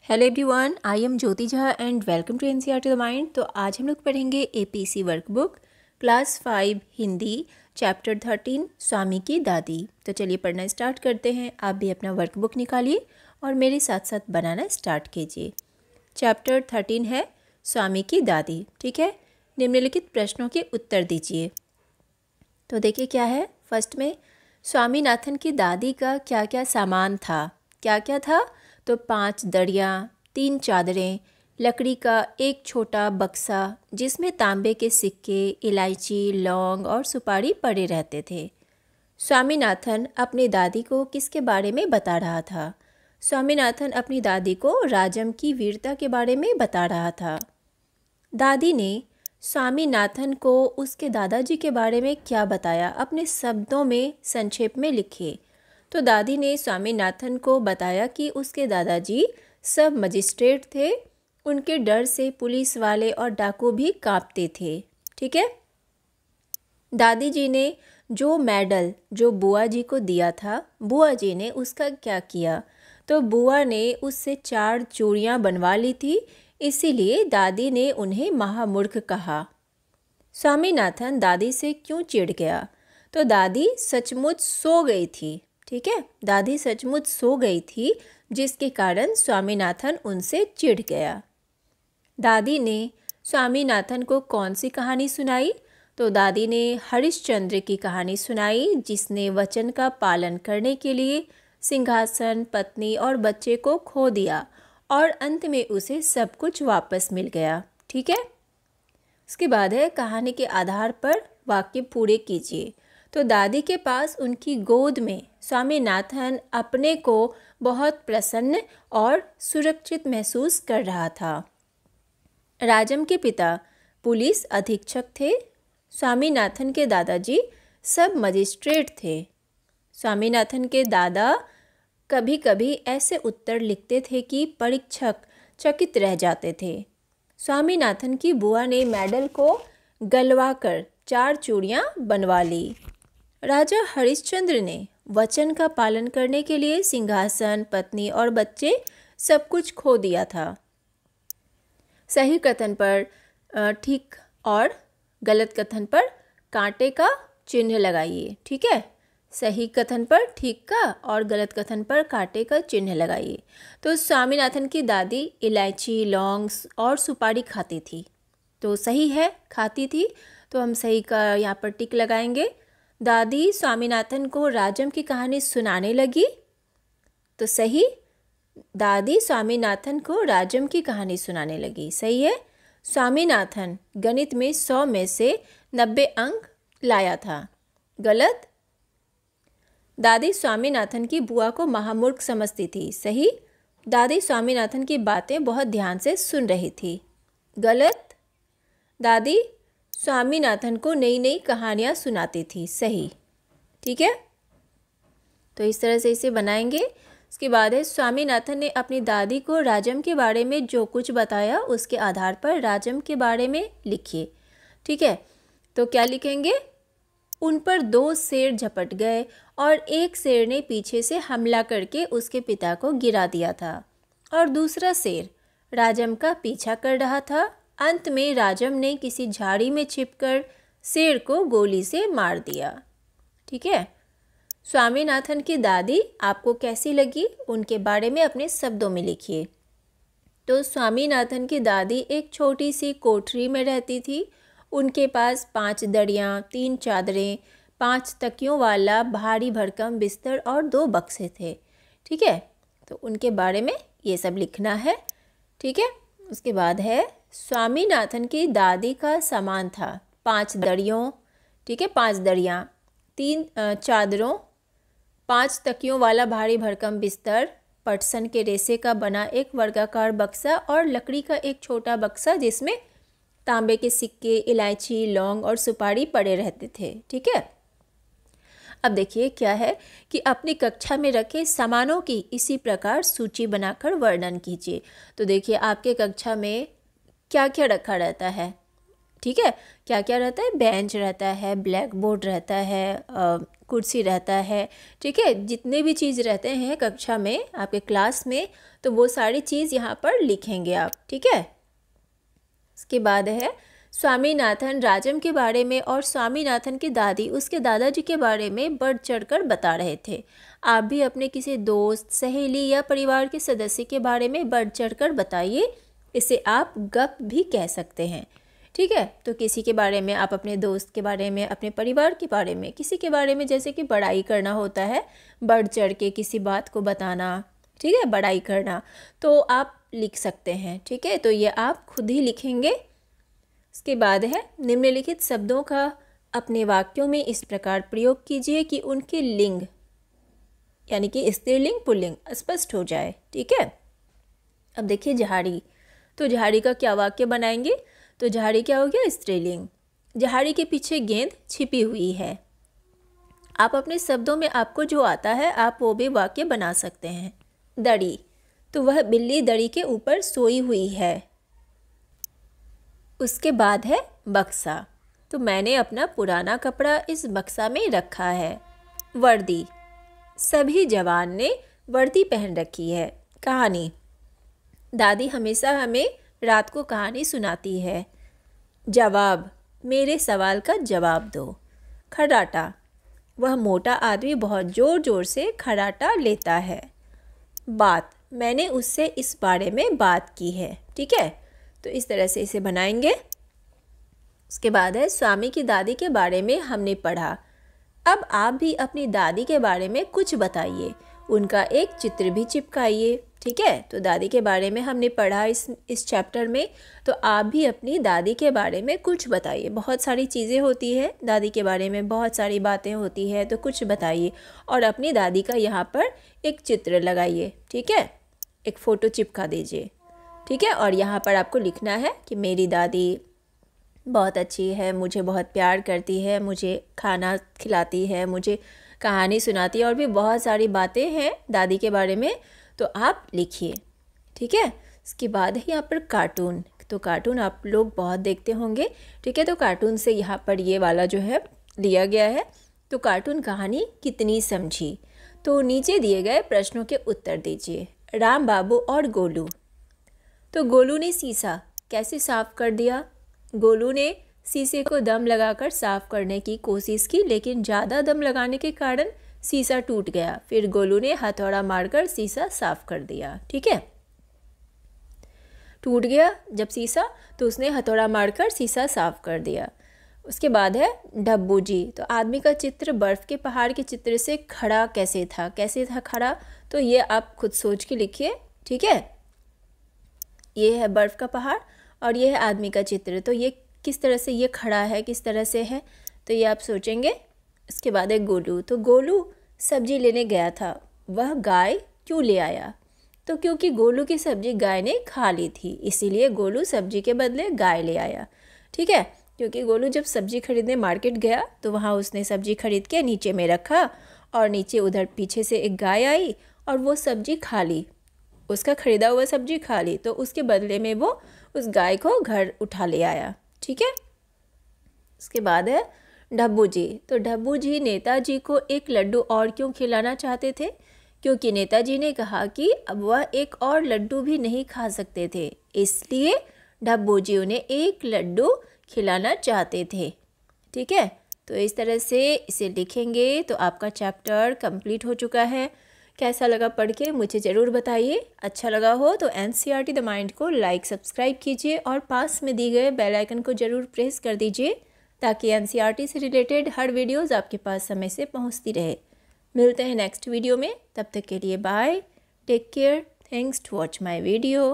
Hello everyone, I am Jyoti Jha and welcome to NCERT the mind. तो आज हम लोग पढ़ेंगे APC workbook class 5 Hindi chapter 13 Swami की दादी। तो चलिए पढ़ना स्टार्ट करते हैं। आप भी अपना वर्कबुक निकालिए और मेरे साथ साथ बनाना स्टार्ट कीजिए। चैप्टर 13 है स्वामी की दादी। ठीक है, निम्नलिखित प्रश्नों के उत्तर दीजिए। तो देखिए क्या है। फर्स्ट में स्वामीनाथन की दादी का क्या क्या सामान था। क्या क्या था? तो 5 दरियाँ, 3 चादरें, लकड़ी का एक छोटा बक्सा जिसमें तांबे के सिक्के, इलायची, लौंग और सुपारी पड़े रहते थे। स्वामीनाथन अपनी दादी को किसके बारे में बता रहा था? स्वामीनाथन अपनी दादी को राजम की वीरता के बारे में बता रहा था। दादी ने स्वामीनाथन को उसके दादाजी के बारे में क्या बताया? अपने शब्दों में संक्षेप में लिखिए। तो दादी ने स्वामीनाथन को बताया कि उसके दादाजी सब मजिस्ट्रेट थे। उनके डर से पुलिस वाले और डाकू भी कांपते थे। ठीक है। दादी जी ने जो मेडल जो बुआ जी को दिया था, बुआ जी ने उसका क्या किया? तो बुआ ने उससे 4 चूड़ियाँ बनवा ली थी, इसीलिए दादी ने उन्हें महामूर्ख कहा। स्वामीनाथन दादी से क्यों चिढ़ गया? तो दादी सचमुच सो गई थी। ठीक है, दादी सचमुच सो गई थी, जिसके कारण स्वामीनाथन उनसे चिढ़ गया। दादी ने स्वामीनाथन को कौन सी कहानी सुनाई? तो दादी ने हरिश्चंद्र की कहानी सुनाई, जिसने वचन का पालन करने के लिए सिंहासन, पत्नी और बच्चे को खो दिया और अंत में उसे सब कुछ वापस मिल गया। ठीक है। उसके बाद है कहानी के आधार पर वाक्य पूरे कीजिए। तो दादी के पास उनकी गोद में स्वामीनाथन अपने को बहुत प्रसन्न और सुरक्षित महसूस कर रहा था। राजम के पिता पुलिस अधीक्षक थे। स्वामीनाथन के दादाजी सब मजिस्ट्रेट थे। स्वामीनाथन के दादा कभी कभी ऐसे उत्तर लिखते थे कि परीक्षक चकित रह जाते थे। स्वामीनाथन की बुआ ने मेडल को गलवाकर 4 चूड़ियाँ बनवा ली। राजा हरिश्चंद्र ने वचन का पालन करने के लिए सिंहासन, पत्नी और बच्चे सब कुछ खो दिया था। सही कथन पर ठीक और गलत कथन पर कांटे का चिन्ह लगाइए। ठीक है, सही कथन पर ठीक का और गलत कथन पर कांटे का चिन्ह लगाइए। तो स्वामीनाथन की दादी इलायची, लौंग और सुपारी खाती थी। तो सही है, खाती थी, तो हम सही का यहाँ पर टिक लगाएंगे। दादी स्वामीनाथन को राजम की कहानी सुनाने लगी। तो सही, दादी स्वामीनाथन को राजम की कहानी सुनाने लगी। सही है। स्वामीनाथन गणित में 100 में से 90 अंक लाया था। गलत, दादी स्वामीनाथन की बुआ को महामूर्ख समझती थी। सही, दादी स्वामीनाथन की बातें बहुत ध्यान से सुन रही थी। गलत, दादी स्वामीनाथन को नई नई कहानियाँ सुनाती थी। सही। ठीक है, तो इस तरह से इसे बनाएंगे। उसके बाद है स्वामीनाथन ने अपनी दादी को राजम के बारे में जो कुछ बताया उसके आधार पर राजम के बारे में लिखिए। ठीक है, तो क्या लिखेंगे? उन पर 2 शेर झपट गए और एक शेर ने पीछे से हमला करके उसके पिता को गिरा दिया था और दूसरा शेर राजम का पीछा कर रहा था। अंत में राजम ने किसी झाड़ी में छिपकर शेर को गोली से मार दिया। ठीक है। स्वामीनाथन की दादी आपको कैसी लगी? उनके बारे में अपने शब्दों में लिखिए। तो स्वामीनाथन की दादी एक छोटी सी कोठरी में रहती थी। उनके पास 5 दरियाँ, 3 चादरें, 5 तकियों वाला भारी भरकम बिस्तर और 2 बक्से थे। ठीक है, तो उनके बारे में ये सब लिखना है। ठीक है। उसके बाद है स्वामीनाथन की दादी का सामान था 5 दरियों। ठीक है, 5 दरियाँ, 3 चादरों, 5 तकियों वाला भारी भरकम बिस्तर, पटसन के रेशे का बना एक वर्गाकार बक्सा और लकड़ी का एक छोटा बक्सा जिसमें तांबे के सिक्के, इलायची, लौंग और सुपारी पड़े रहते थे। ठीक है। अब देखिए क्या है कि अपनी कक्षा में रखे सामानों की इसी प्रकार सूची बनाकर वर्णन कीजिए। तो देखिए आपके कक्षा में क्या क्या रखा रहता है। ठीक है, क्या क्या रहता है? बेंच रहता है, ब्लैक बोर्ड रहता है, कुर्सी रहता है, ठीक है, जितने भी चीज़ रहते हैं कक्षा में आपके क्लास में, तो वो सारी चीज़ यहाँ पर लिखेंगे आप, ठीक है। इसके बाद है स्वामीनाथन राजम के बारे में और स्वामीनाथन की दादी उसके दादाजी के बारे में बढ़ चढ़कर बता रहे थे। आप भी अपने किसी दोस्त, सहेली या परिवार के सदस्य के बारे में बढ़ चढ़कर बताइए। इसे आप गप भी कह सकते हैं, ठीक है। तो किसी के बारे में, आप अपने दोस्त के बारे में, अपने परिवार के बारे में, किसी के बारे में जैसे कि बड़ाई करना होता है, बढ़ चढ़ के किसी बात को बताना, ठीक है, बड़ाई करना, तो आप लिख सकते हैं, ठीक है। तो ये आप खुद ही लिखेंगे। इसके बाद है निम्नलिखित शब्दों का अपने वाक्यों में इस प्रकार प्रयोग कीजिए कि उनके लिंग यानी कि स्त्रीलिंग पुल्लिंग स्पष्ट हो जाए, ठीक है। अब देखिए झाड़ी, तो झाड़ी का क्या वाक्य बनाएंगे? तो झाड़ी क्या हो गया? स्त्रीलिंग। झाड़ी के पीछे गेंद छिपी हुई है। आप अपने शब्दों में आपको जो आता है आप वो भी वाक्य बना सकते हैं। दड़ी, तो वह बिल्ली दड़ी के ऊपर सोई हुई है। उसके बाद है बक्सा, तो मैंने अपना पुराना कपड़ा इस बक्सा में रखा है। वर्दी, सभी जवान ने वर्दी पहन रखी है। कहानी, दादी हमेशा हमें रात को कहानी सुनाती है। जवाब, मेरे सवाल का जवाब दो। खर्राटा, वह मोटा आदमी बहुत ज़ोर ज़ोर से खर्राटा लेता है। बात, मैंने उससे इस बारे में बात की है, ठीक है। तो इस तरह से इसे बनाएंगे। उसके बाद है स्वामी की दादी के बारे में हमने पढ़ा। अब आप भी अपनी दादी के बारे में कुछ बताइए, उनका एक चित्र भी चिपकाइए, ठीक है। तो दादी के बारे में हमने पढ़ा इस चैप्टर में, तो आप भी अपनी दादी के बारे में कुछ बताइए। बहुत सारी चीज़ें होती है दादी के बारे में, बहुत सारी बातें होती है, तो कुछ बताइए और अपनी दादी का यहाँ पर एक चित्र लगाइए, ठीक है, एक फ़ोटो चिपका दीजिए, ठीक है। और यहाँ पर आपको लिखना है कि मेरी दादी बहुत अच्छी है, मुझे बहुत प्यार करती है, मुझे खाना खिलाती है, मुझे कहानी सुनाती है, और भी बहुत सारी बातें हैं दादी के बारे में, तो आप लिखिए, ठीक है। इसके बाद है यहाँ पर कार्टून, तो कार्टून आप लोग बहुत देखते होंगे, ठीक है। तो कार्टून से यहाँ पर ये वाला जो है लिया गया है। तो कार्टून कहानी कितनी समझी, तो नीचे दिए गए प्रश्नों के उत्तर दीजिए। राम बाबू और गोलू, तो गोलू ने शीशा कैसे साफ कर दिया? गोलू ने शीशे को दम लगाकर साफ करने की कोशिश की, लेकिन ज़्यादा दम लगाने के कारण शीशा टूट गया। फिर गोलू ने हथौड़ा मारकर शीशा साफ कर दिया, ठीक है। टूट गया जब शीशा, तो उसने हथौड़ा मारकर शीशा साफ कर दिया। उसके बाद है डब्बू जी, तो आदमी का चित्र बर्फ़ के पहाड़ के चित्र से खड़ा कैसे था खड़ा? तो ये आप खुद सोच के लिखिए, ठीक है। ये है बर्फ़ का पहाड़ और ये है आदमी का चित्र, तो ये किस तरह से ये खड़ा है, किस तरह से है, तो ये आप सोचेंगे। इसके बाद है गोलू, तो गोलू सब्जी लेने गया था, वह गाय क्यों ले आया? तो क्योंकि गोलू की सब्जी गाय ने खा ली थी, इसीलिए गोलू सब्जी के बदले गाय ले आया, ठीक है। क्योंकि गोलू जब सब्जी खरीदने मार्केट गया तो वहाँ उसने सब्जी खरीद के नीचे में रखा और नीचे उधर पीछे से एक गाय आई और वो सब्जी खा ली, उसका ख़रीदा हुआ सब्जी खा ली, तो उसके बदले में वो उस गाय को घर उठा ले आया, ठीक है। उसके बाद है डब्बू जी, तो डब्बू जी नेताजी को एक लड्डू और क्यों खिलाना चाहते थे? क्योंकि नेताजी ने कहा कि अब वह एक और लड्डू भी नहीं खा सकते थे, इसलिए डब्बू जी उन्हें एक लड्डू खिलाना चाहते थे, ठीक है। तो इस तरह से इसे लिखेंगे तो आपका चैप्टर कंप्लीट हो चुका है। कैसा लगा पढ़ के मुझे ज़रूर बताइए। अच्छा लगा हो तो NCERT द माइंड को लाइक सब्सक्राइब कीजिए और पास में दिए गए बेल आइकन को ज़रूर प्रेस कर दीजिए ताकि NCERT से रिलेटेड हर वीडियोज़ आपके पास समय से पहुंचती रहे। मिलते हैं नेक्स्ट वीडियो में, तब तक के लिए bye, take care, thanks to watch my video.